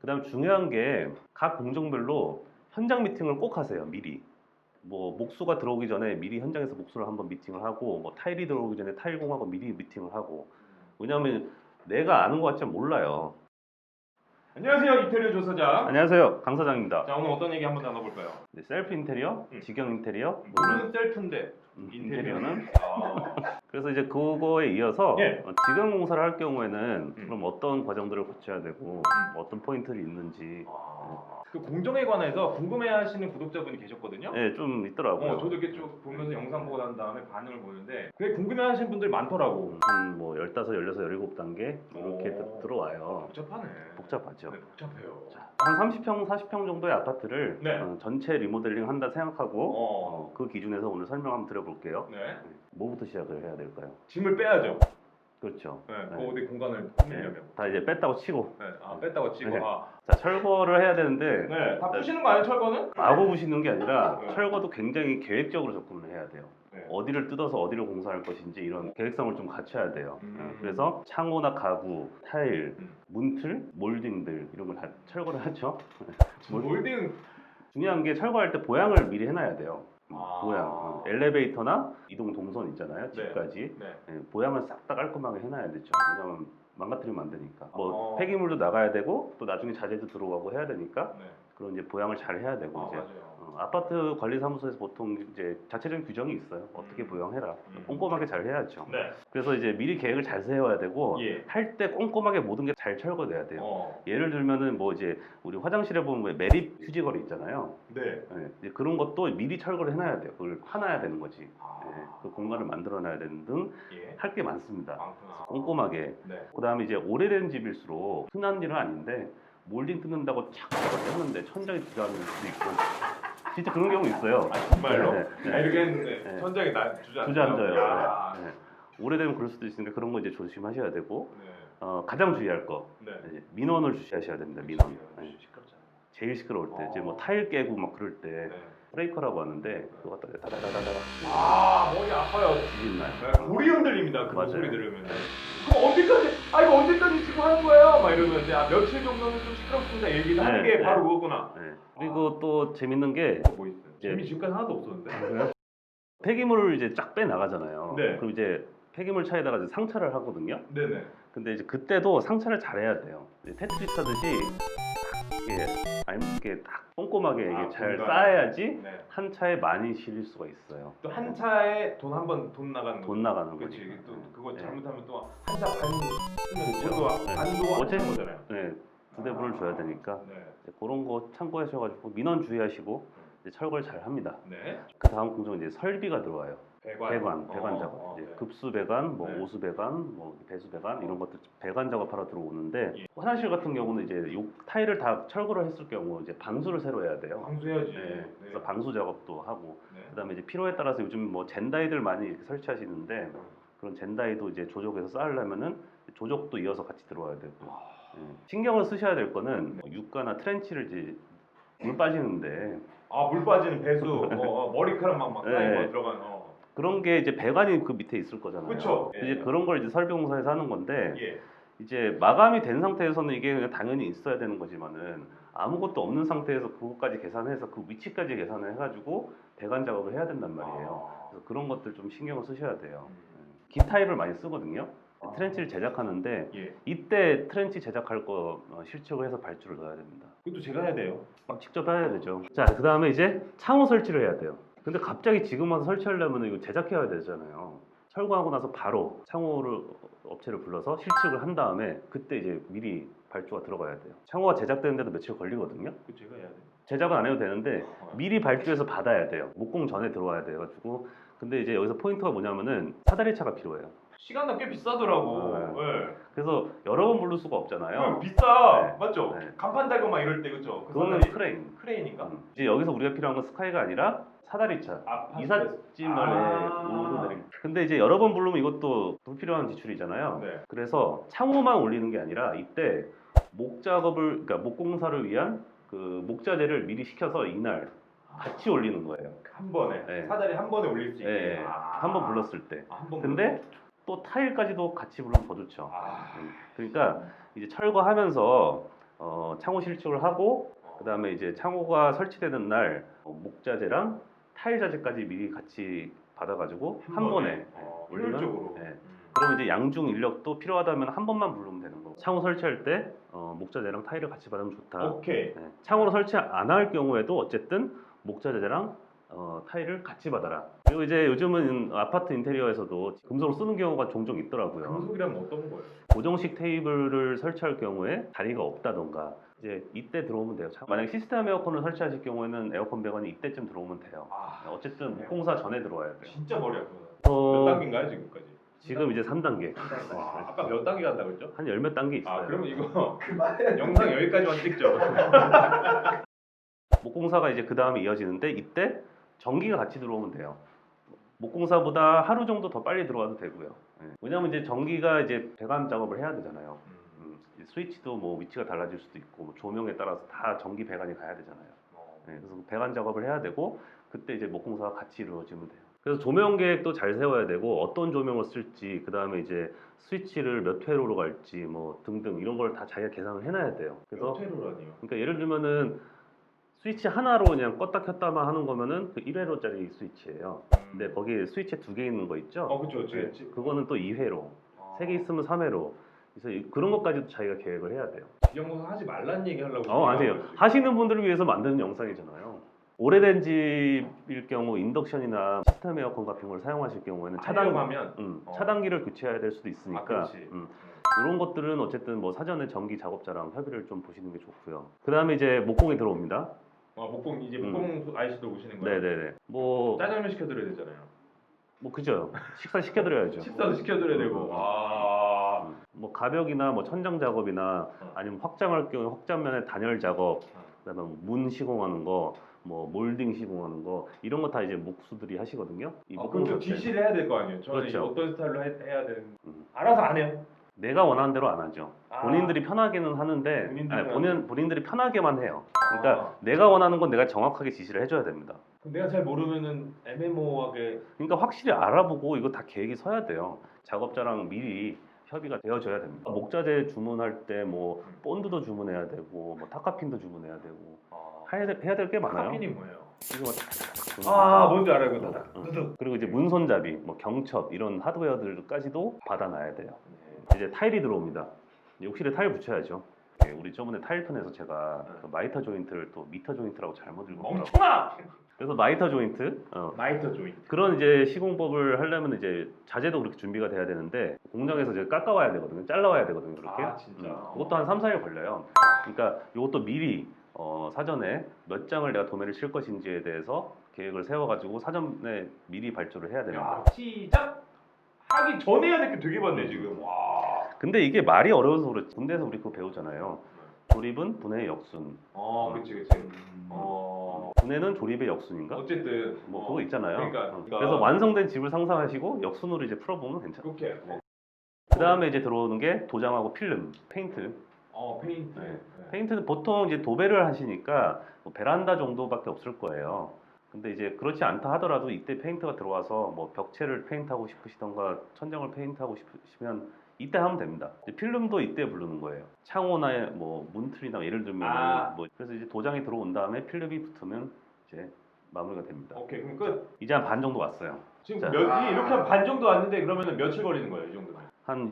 그다음 중요한 게 각 공정별로 현장 미팅을 꼭 하세요. 미리. 뭐 목수가 들어오기 전에 미리 현장에서 목수를 한번 미팅을 하고, 뭐 타일이 들어오기 전에 타일공하고 미리 미팅을 하고. 왜냐하면 내가 아는 것 같지만 몰라요. 안녕하세요, 이태리어 조사장. 안녕하세요, 강 사장입니다. 자, 오늘 어떤 얘기 한번 나눠볼까요? 네, 셀프 인테리어, 직영 인테리어, 물은 셀프인데 인테리어는. 아, 그래서 이제 그거에 이어서 예. 직영 공사를 할 경우에는 그럼 어떤 과정들을 거쳐야 되고 어떤 포인트들이 있는지 그 공정에 관해서 궁금해하시는 구독자분이 계셨거든요. 네, 좀 있더라고요. 저도 이렇게 쭉 보면서 영상 보고 난 다음에 반응을 보는데 그게 궁금해하시는 분들이 많더라고. 한 뭐 15, 16, 17단계 이렇게 오. 들어와요. 복잡하네. 복잡하죠. 네, 복잡해요. 한 30평, 40평 정도의 아파트를 네. 전체 리모델링 한다 생각하고 어. 그 기준에서 오늘 설명 한번 드려볼게요. 네. 뭐부터 시작을 해야 될까요? 짐을 빼야죠. 그렇죠. 네. 네. 그 어디 공간을 네, 꾸미려면. 다 이제 뺐다고 치고 네. 아, 뺐다가 치고. 네. 아. 자, 철거를 해야 되는데 네. 다 푸시는 거 아니에요, 철거는? 마구 부시는 게 아니라 네. 철거도 굉장히 계획적으로 접근을 해야 돼요. 네. 어디를 뜯어서 어디를 공사할 것인지 이런 계획성을 좀 갖춰야 돼요. 음. 그래서 창호나 가구, 타일, 음. 문틀, 몰딩들 이런 걸 다 철거를 하죠. 몰딩. 중요한 게 철거할 때 보양을 미리 해놔야 돼요. 아. 보양. 엘리베이터나 이동 동선 있잖아요. 네. 집까지. 네. 보양을 싹 다 깔끔하게 해놔야 되죠. 왜냐면 망가뜨리면 안 되니까. 뭐 어. 폐기물도 나가야 되고 또 나중에 자재도 들어가고 해야 되니까 네. 그런 이제 보양을 잘 해야 되고 이제 맞아요. 아파트 관리사무소에서 보통 이제 자체적인 규정이 있어요. 어떻게 보양해라. 꼼꼼하게 잘 해야죠. 네. 그래서 이제 미리 계획을 잘 세워야 되고 예. 할 때 꼼꼼하게 모든 게 잘 철거돼야 돼요. 어. 예를 들면은 뭐 이제 우리 화장실에 보면 왜 매립 휴지거리 있잖아요. 네. 네, 이제 그런 것도 미리 철거를 해놔야 돼요. 그걸 파놔야 되는 거지. 아. 네, 그 공간을 만들어놔야 되는 등 할 예. 게 많습니다. 많구나. 꼼꼼하게. 네. 그다음에 이제 오래된 집일수록 흔한 일은 아닌데 몰딩 뜯는다고 착 뜯는데 천장이 들어가는 수도 있고 진짜 그런 경우 있어요. 아, 정말요? 네, 네. 아, 이렇게 했는데 네. 천장이 주저앉아요. 주저앉아요. 야. 네, 네. 오래되면 그럴 수도 있으니까 그런 거 이제 조심하셔야 되고 네. 가장 주의할 거 네. 이제 민원을 주시하셔야 됩니다. 민원. 네. 시끄럽잖아요. 제일 시끄러울 때 이제 뭐 어. 타일 깨고 막 그럴 때 네. 브레이커라고 하는데 그거 갖다 다다다다다 아, 머리 아파요. 뒤집나요. 네, 골이 흔들립니다. 그 맞아요. 소리 들으면. 그럼 언제까지? 아, 이거 언제까지 지금 하는 거예요? 막 이러면 이제 며칠 정도는 좀 시끄럽습니다. 얘기를 하는 네, 게 네. 바로 그거구나. 네. 그리고 또 재밌는 게 뭐 있어요? 예. 재미 지금까지 하나도 없었는데. 폐기물을 이제 쫙 빼 나가잖아요. 네. 그럼 이제 폐기물 차에다가 이제 상차를 하거든요. 네네. 근데 이제 그때도 상차를 잘 해야 돼요. 이제 테트리 차듯이 이게 딱 꼼꼼하게 이게 잘 공간. 쌓아야지 네. 한 차에 많이 실릴 수가 있어요. 또 한 차에 돈 한 번 돈 나가는 거. 돈 나가는 그렇지. 거니까. 또 그거 네. 잘못하면 또 한 차 반 쓰면 그렇죠. 그것도 네. 반도 어쨌든 하는 거잖아요. 네, 부대분을 줘야 되니까 네. 이제 그런 거 참고하셔가지고 민원 주의하시고 이제 철거를 잘 합니다. 네. 그 다음 공정은 이제 설비가 들어와요. 배관. 배관 작업. 이제 네. 급수 배관, 뭐 네. 오수 배관, 뭐 배수 배관 이런 것들 배관 작업하러 들어오는데 예. 화장실 같은 경우는 이제 요 타일을 다 철거를 했을 경우 이제 방수를 새로 해야 돼요. 방수해야지. 네, 그래서 방수 작업도 하고 네. 그다음에 이제 필요에 따라서 요즘 뭐 젠다이들 많이 이렇게 설치하시는데 그런 젠다이도 이제 조족해서 쌓으려면은 조족도 이어서 같이 들어와야 되고 신경을 쓰셔야 될 거는 뭐 유가나 트렌치를 이제 물 빠지는데 아, 물 빠지는 배수, 머리카락 막 네. 쌓이고 들어간. 그런 게 이제 배관이 그 밑에 있을 거잖아요. 그쵸. 이제 예. 그런 걸 이제 설비공사에서 하는 건데 예. 이제 마감이 된 상태에서는 이게 그냥 당연히 있어야 되는 거지만은 아무것도 없는 상태에서 그것까지 계산해서 그 위치까지 계산을 해가지고 배관 작업을 해야 된단 말이에요. 그래서 그런 것들 좀 신경을 쓰셔야 돼요. 기 타입을 많이 쓰거든요. 트렌치를 제작하는데 예. 이때 트렌치 제작할 거 실측을 해서 발주를 넣어야 됩니다. 그것도 제가 해야 돼요. 직접 해야 되죠. 자, 그 다음에 이제 창호 설치를 해야 돼요. 근데 갑자기 지금 와서 설치하려면 이거 제작해야 되잖아요. 철거하고 나서 바로 창호를 업체를 불러서 실측을 한 다음에 그때 이제 미리 발주가 들어가야 돼요. 창호가 제작되는데도 며칠 걸리거든요. 그 제가 해야 돼요. 제작은 안 해도 되는데 미리 발주해서 받아야 돼요. 목공 전에 들어와야 돼가지고. 근데 이제 여기서 포인트가 뭐냐면은 사다리차가 필요해요. 시간당 꽤 비싸더라고. 네. 네. 그래서 여러 번 부를 수가 없잖아요. 비싸. 네. 맞죠? 네. 간판 달고 막 이럴 때 그죠? 그 그거는 사다리 크레인. 크레인인가? 이제 여기서 우리가 필요한 건 스카이가 아니라 사다리차. 이삿짐만에 오르내림. 근데 이제 여러 번 부르면 이것도 불필요한 지출이잖아요. 네. 그래서 창호만 올리는 게 아니라 이때 목 작업을, 그러니까 목공사를 위한 그 목자재를 미리 시켜서 이날 같이 올리는 거예요. 한 번에 네. 사다리 한 번에 올릴 수 있게. 네. 한 번 불렀을 때. 한 번. 근데 또 타일까지도 같이 부르면 더 좋죠. 아. 그러니까 이제 철거하면서 창호 실축을 하고 그다음에 이제 창호가 설치되는 날 목자재랑 타일 자재까지 미리 같이 받아가지고 한 번에 올리면 효율적으로. 네. 그럼 이제 양중 인력도 필요하다면 한 번만 부르면 되는 거고 창호 설치할 때 목자재랑 타일을 같이 받으면 좋다. 오케이. 네. 창호로 설치 안 할 경우에도 어쨌든 목자재랑 타일을 같이 받아라. 그리고 이제 요즘은 아파트 인테리어에서도 금속을 쓰는 경우가 종종 있더라고요. 금속이라면 어떤 거예요? 고정식 테이블을 설치할 경우에 다리가 없다던가 이제 이때 들어오면 돼요. 만약 시스템 에어컨을 설치하실 경우에는 에어컨 배관이 이때쯤 들어오면 돼요. 어쨌든 목공사 전에 들어와야 돼요. 진짜 머리 아프다. 어, 몇 단계인가요 지금까지? 지금 이제 3단계. 아까 몇 단계 간다고 했죠? 한 열 몇 단계 있어요. 그러면 이거 영상 여기까지만 찍죠. 목공사가 이제 그 다음에 이어지는데 이때 전기가 같이 들어오면 돼요. 목공사보다 하루 정도 더 빨리 들어와도 되고요. 왜냐하면 이제 전기가 이제 배관 작업을 해야 되잖아요. 스위치도 뭐 위치가 달라질 수도 있고 뭐 조명에 따라서 다 전기 배관이 가야 되잖아요. 그래서 배관 작업을 해야 되고 그때 이제 목공사가 같이 이루어지면 돼요. 그래서 조명 계획도 잘 세워야 되고 어떤 조명을 쓸지 그 다음에 이제 스위치를 몇 회로로 갈지 뭐 등등 이런 걸 다 자기가 계산을 해놔야 돼요. 그래서 몇 회로라니요? 그러니까 예를 들면은 스위치 하나로 그냥 껐다 켰다만 하는 거면은 그 1회로짜리 스위치예요. 근데 거기에 스위치 2개 있는 거 있죠? 그쵸. 그거는 또 2회로, 3개 있으면 3회로. 그래서 그런 것까지도 자기가 계획을 해야 돼요. 이 영상 하지 말란 얘기 하려고. 아니에요. 하시는 분들을 위해서 만드는 영상이잖아요. 오래된 집일 경우 인덕션이나 시스템 에어컨 같은 걸 사용하실 경우에는 차단기를 교체해야 될 수도 있으니까 이런 것들은 어쨌든 뭐 사전에 전기 작업자랑 협의를 좀 보시는 게 좋고요. 그 다음에 이제 목공이 들어옵니다. 목공 아저씨도 오시는 거예요? 네네네. 뭐 짜장면 시켜드려야 되잖아요. 뭐 그죠. 식사 시켜드려야죠. 식사도 시켜드려야 되고. 뭐 가벽이나 뭐 천장 작업이나 아니면 확장할 경우 확장면의 단열 작업, 그다음에 문 시공하는 거, 뭐 몰딩 시공하는 거 이런 거 다 이제 목수들이 하시거든요. 그럼 또 지시를 해야 될 거 아니에요? 저는 그렇죠. 어떤 스타일로 해야 되는. 알아서 안 해요. 내가 원하는 대로 안 하죠. 본인들이 편하게는 하는데 본인들이 편하게만 해요. 그러니까 내가 원하는 건 내가 정확하게 지시를 해줘야 됩니다. 내가 잘 모르면은 애매모호하게. 그러니까 확실히 알아보고 이거 다 계획이 서야 돼요. 작업자랑 미리 협의가 되어져야 됩니다. 목자재 주문할 때 뭐 본드도 주문해야 되고 뭐 타카핀도 주문해야 되고 해야 될 게 많아요. 타카핀이 뭐예요? 이거 뭔지 알아요. 그거. 그리고 이제 문손잡이, 뭐 경첩 이런 하드웨어들까지도 받아놔야 돼요. 이제 타일이 들어옵니다. 욕실에 타일 붙여야죠. 우리 저번에 타일편에서 제가 그 마이터 조인트를 또 미터 조인트라고 잘못 읽었더라고요. 멍청아! 그래서 마이터 조인트, 마이터 조인트. 그런 이제 시공법을 하려면 이제 자재도 그렇게 준비가 돼야 되는데 공장에서 이제 깎아와야 되거든요. 잘라와야 되거든요. 그렇게. 진짜. 그것도 한 3, 4일 걸려요. 그러니까 이것도 미리 사전에 몇 장을 내가 도매를 실 것인지에 대해서 계획을 세워가지고 사전에 미리 발주를 해야 됩니다. 시작 하기 전에 해야 될 게 되게 많네 지금. 근데 이게 말이 어려워서 그렇지. 군대에서 우리 그거 배우잖아요. 조립은 분해의 역순. 그치. 분해는 조립의 역순인가? 어쨌든 뭐 그거 있잖아요. 그러니까. 그래서 완성된 집을 상상하시고 역순으로 이제 풀어보면 괜찮아요. 그렇게. 그 다음에 이제 들어오는 게 도장하고 필름, 페인트. 페인트. 페인트는 보통 이제 도배를 하시니까 뭐 베란다 정도밖에 없을 거예요. 근데 이제 그렇지 않다 하더라도 이때 페인트가 들어와서 뭐 벽체를 페인트하고 싶으시던가 천장을 페인트하고 싶으시면 이때 하면 됩니다. 이제 필름도 이때 부르는 거예요. 창호나 뭐 문틀이나 예를 들면 뭐 그래서 이제 도장이 들어온 다음에 필름이 붙으면 이제 마무리가 됩니다. 오케이, 그럼 끝. 이제 한 반 정도 왔어요. 지금 자. 이렇게 한 반 정도 왔는데 그러면 며칠 걸리는 거예요, 이 정도면? 한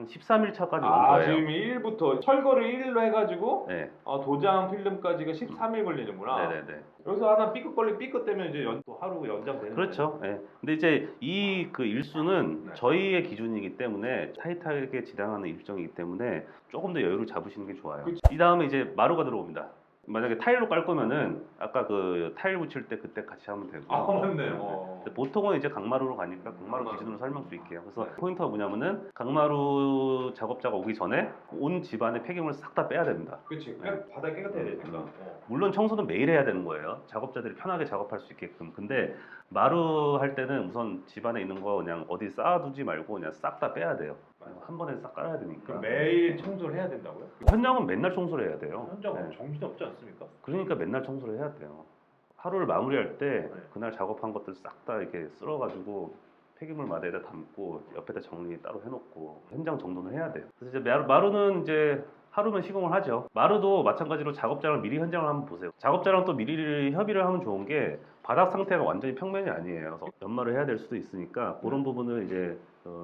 13일 차까지 온 거예요. 지금 1일부터 철거를 1일로 해가지고 네. 도장 필름까지가 13일 걸리는구나. 네네네. 여기서 하나 삐끗되면 이제 또 하루 연장되는. 그렇죠. 네. 근데 이제 이 그 일수는 저희의 기준이기 때문에 타이트하게 지당하는 일정이기 때문에 조금 더 여유를 잡으시는 게 좋아요. 이 다음에 이제 마루가 들어옵니다. 만약에 타일로 깔 거면은 아까 그 타일 붙일 때 그때 같이 하면 되고. 맞네요. 근데 보통은 이제 강마루로 가니까 강마루 기준으로 설명드릴게요. 그래서 포인트가 뭐냐면은 강마루 작업자가 오기 전에 온 집안의 폐기물을 싹 다 빼야 됩니다. 그렇지. 바닥 깨끗해야 되니까. 물론 청소는 매일 해야 되는 거예요. 작업자들이 편하게 작업할 수 있게끔. 근데 마루 할 때는 우선 집안에 있는 거 그냥 어디 쌓아두지 말고 그냥 싹 다 빼야 돼요. 한 번에 싹 깔아야 되니까. 매일 청소를 해야 된다고요? 현장은 맨날 청소를 해야 돼요. 현장은 정신이 없지 않습니까? 그러니까 맨날 청소를 해야 돼요. 하루를 마무리할 때 그날 작업한 것들 싹 다 이렇게 쓸어가지고 폐기물 마대에다 담고 옆에다 정리 따로 해놓고 현장 정돈을 해야 돼요. 그래서 이제 마루는 이제 하루면 시공을 하죠. 마루도 마찬가지로 작업자랑 미리 현장을 한번 보세요. 작업자랑 또 미리 협의를 하면 좋은 게 바닥 상태가 완전히 평면이 아니에요. 그래서 연마를 해야 될 수도 있으니까 그런 부분은 이제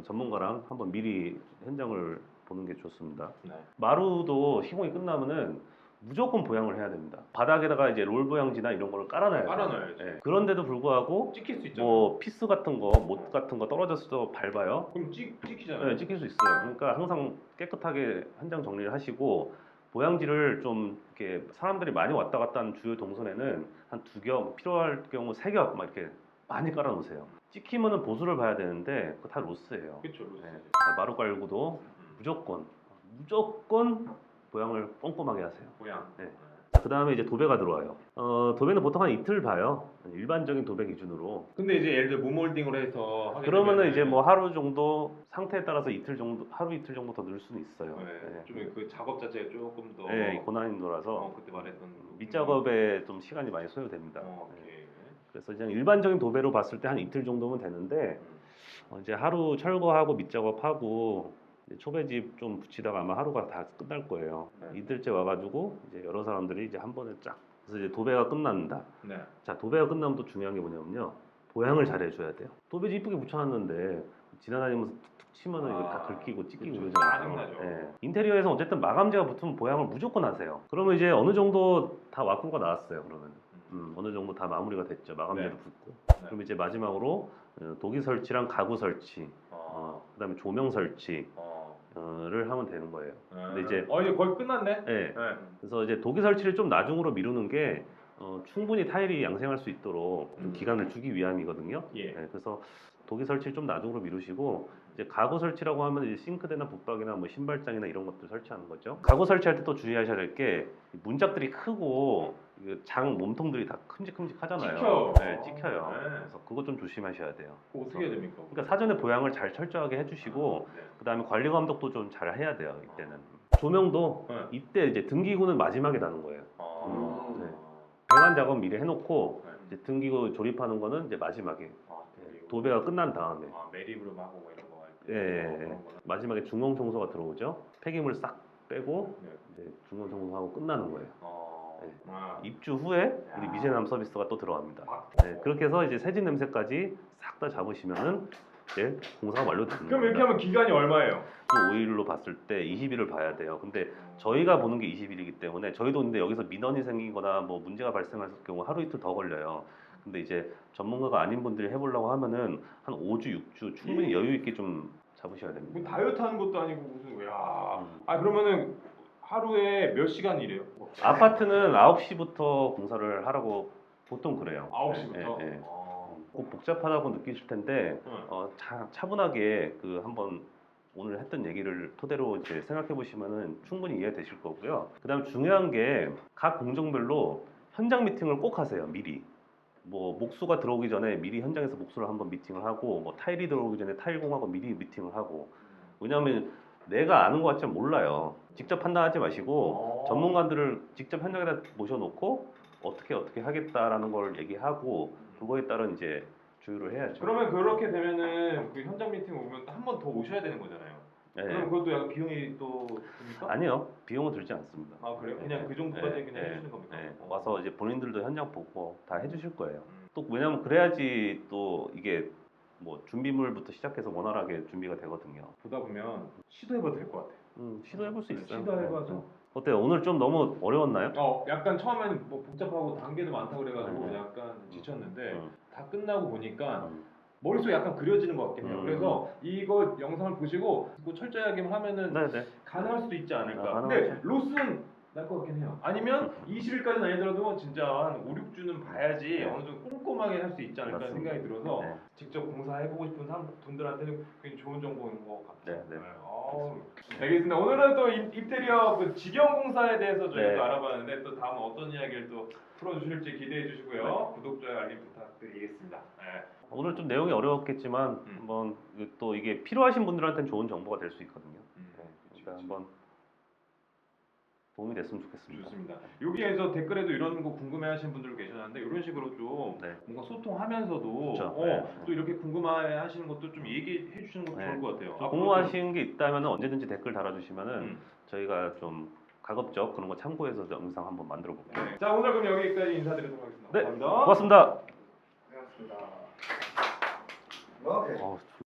전문가랑 한번 미리 현장을 보는 게 좋습니다. 네. 마루도 시공이 끝나면은 무조건 보양을 해야 됩니다. 바닥에다가 이제 롤 보양지나 이런 거를 깔아놔야 돼요. 깔아놔야지. 예. 그런데도 불구하고 찍힐 수 있잖아요. 뭐 피스 같은 거, 못 같은 거 떨어졌어도 밟아요. 그럼 찍히잖아요. 네, 찍힐 수 있어요. 그러니까 항상 깨끗하게 현장 정리를 하시고 보양지를 좀 이렇게 사람들이 많이 왔다 갔다 하는 주요 동선에는 한 2겹, 필요할 경우 3겹 막 이렇게 많이 깔아놓으세요. 찍히면은 보수를 봐야 되는데 그거 다 로스예요. 그렇죠. 로스. 네. 마루 깔고도 무조건 보양을 꼼꼼하게 하세요. 모양. 네. 그 다음에 이제 도배가 들어와요. 도배는 보통 한 이틀 봐요. 일반적인 도배 기준으로. 근데 이제 예를 들어 무몰딩으로 해서 하게 그러면은 되면은 이제 뭐 하루 정도 상태에 따라서 이틀 정도, 하루 이틀 정도 더 늘 수는 있어요. 네, 좀 그 작업 자체가 조금 더 네, 고난이도라서 그때 말했던 밑작업에 좀 시간이 많이 소요됩니다. 네. 오케이. 그래서 그냥 일반적인 도배로 봤을 때 한 이틀 정도면 되는데 이제 하루 철거하고 밑작업하고 이제 초배집 좀 붙이다가 아마 하루가 다 끝날 거예요. 네. 이틀째 와가지고 이제 여러 사람들이 이제 한 번에 쫙 그래서 이제 도배가 끝난다. 네. 자, 도배가 끝나면 또 중요한 게 뭐냐면요. 보양을 잘 해줘야 돼요. 도배지 이쁘게 붙여놨는데 지나다니면서 툭툭 치면은 이거 다 긁히고 찢기고 그렇죠. 그러잖아요. 짜증나죠. 예. 인테리어에서 어쨌든 마감재가 붙으면 보양을 무조건 하세요. 그러면 이제 어느 정도 다 와꾸가 나왔어요. 그러면 어느 정도 다 마무리가 됐죠. 마감재도 네. 붙고. 네. 그럼 이제 마지막으로 도기 설치랑 가구 설치, 그다음에 조명 설치. 를 하면 되는 거예요. 근데 이제 이제 거의 끝났네. 예. 네. 그래서 이제 도기 설치를 좀 나중으로 미루는 게 충분히 타일이 양생할 수 있도록 좀 기간을 주기 위함이거든요. 예. 네, 그래서 도기 설치를 좀 나중으로 미루시고 이제 가구 설치라고 하면 이제 싱크대나 붙박이나 뭐 신발장이나 이런 것들 설치하는 거죠. 가구 설치할 때 또 주의하셔야 될 게 문짝들이 크고 장 몸통들이 다 큼직큼직하잖아요. 찍혀요. 네, 찍혀요. 네. 그래서 그거 좀 조심하셔야 돼요. 그거 어떻게 해야 됩니까? 그러니까 사전에 보양을 잘 철저하게 해주시고 네. 그다음에 관리 감독도 좀 잘 해야 돼요. 이때는 조명도 네. 이때 이제 등기구는 마지막에 다는 거예요. 네. 네. 배관 작업 미리 해놓고 네. 이제 등기구 조립하는 거는 이제 마지막에 네. 도배가 끝난 다음에 매립으로 하고 뭐 이런 거 할 때. 예, 예. 그런 거는. 마지막에 중공 청소가 들어오죠. 폐기물 싹 빼고 네. 이제 중공 청소하고 끝나는 거예요. 네. 입주 후에 우리 미세남 서비스가 또 들어갑니다. 네, 그렇게 해서 이제 새진 냄새까지 싹 다 잡으시면은 이제 공사가 완료됩니다. 그럼 이렇게 하면 기간이 얼마예요? 그 5일로 봤을 때 20일을 봐야 돼요. 근데 저희가 보는 게 20일이기 때문에 저희도 근데 여기서 민원이 생기거나 뭐 문제가 발생할 경우 하루 이틀 더 걸려요. 근데 이제 전문가가 아닌 분들이 해보려고 하면은 한 5주, 6주 충분히 여유 있게 좀 잡으셔야 됩니다. 뭐 다이어트 하는 것도 아니고 무슨 야. 음. 그러면은 하루에 몇 시간 일해요? 아파트는 9시부터 공사를 하라고 보통 그래요. 9시부터. 예, 예. 꼭 복잡하다고 느끼실 텐데 차분하게 그 한번 오늘 했던 얘기를 토대로 이제 생각해 보시면은 충분히 이해되실 거고요. 그다음 중요한 게 각 공정별로 현장 미팅을 꼭 하세요. 미리. 뭐 목수가 들어오기 전에 미리 현장에서 목수를 한번 미팅을 하고 뭐 타일이 들어오기 전에 타일공하고 미리 미팅을 하고 왜냐하면 내가 아는 것 같지만 몰라요. 직접 판단하지 마시고 전문가들을 직접 현장에다 모셔놓고 어떻게 하겠다라는 걸 얘기하고 그거에 따른 이제 조율을 해야죠. 그러면 그렇게 되면은 그 현장 미팅 오면 한 번 더 오셔야 되는 거잖아요. 네. 그럼 그것도 약간 비용이 또 듭니까? 아니요, 비용은 들지 않습니다. 그래요? 그냥 그 정도까지 그냥 해주시는 겁니까? 네. 와서 이제 본인들도 현장 보고 다 해주실 거예요. 음. 또 왜냐면 그래야지 또 이게 뭐 준비물부터 시작해서 원활하게 준비가 되거든요. 보다 보면 시도해봐도 될 것 같아요. 시도해볼 수 있어요. 시도해봐서. 네. 어때요? 오늘 좀 너무 어려웠나요? 약간 처음에는 뭐 복잡하고 단계도 많다고 그래가지고 네. 약간 지쳤는데 음. 다 끝나고 보니까 음. 머릿속에 약간 그려지는 것 같긴 해요. 음. 그래서 이거 영상을 보시고 뭐 철저하게만 하면은 네네. 가능할 수도 있지 않을까. 가능하죠. 근데 로스는 날 것 같긴 해요. 아니면 20일까지는 아니더라도 진짜 한 5, 6주는 봐야지 네. 어느 정도 꼼꼼하게 할 수 있지 않을까 맞습니다. 생각이 들어서 네. 직접 공사해보고 싶은 분들한테는 굉장히 좋은 정보인 것 같아요. 네, 네. 알겠습니다. 오늘은 또 인테리어 그 직영 공사에 대해서 저희가 네. 또 알아봤는데 또 다음 어떤 이야기를 또 풀어주실지 기대해 주시고요. 네. 구독, 좋아요, 알림 부탁드리겠습니다. 네. 오늘 좀 내용이 어려웠겠지만 한번 또 이게 필요하신 분들한테는 좋은 정보가 될 수 있거든요. 그치, 그러니까 한번 도움이 됐으면 좋겠습니다. 좋습니다. 여기에서 댓글에도 이런 거 궁금해하시는 분들 계셨는데 이런 식으로 좀 네. 뭔가 소통하면서도 그렇죠. 네. 또 이렇게 궁금해하시는 것도 좀 얘기해 주시는 것도 네. 좋을 것 같아요. 좀 궁금하신 게 있다면 언제든지 댓글 달아주시면은 음. 저희가 좀 가급적 그런 거 참고해서 영상 한번 만들어 볼게요. 네. 자 오늘 그럼 여기까지 인사드리도록 하겠습니다. 네, 감사합니다. 고맙습니다. 고맙습니다. 오케이.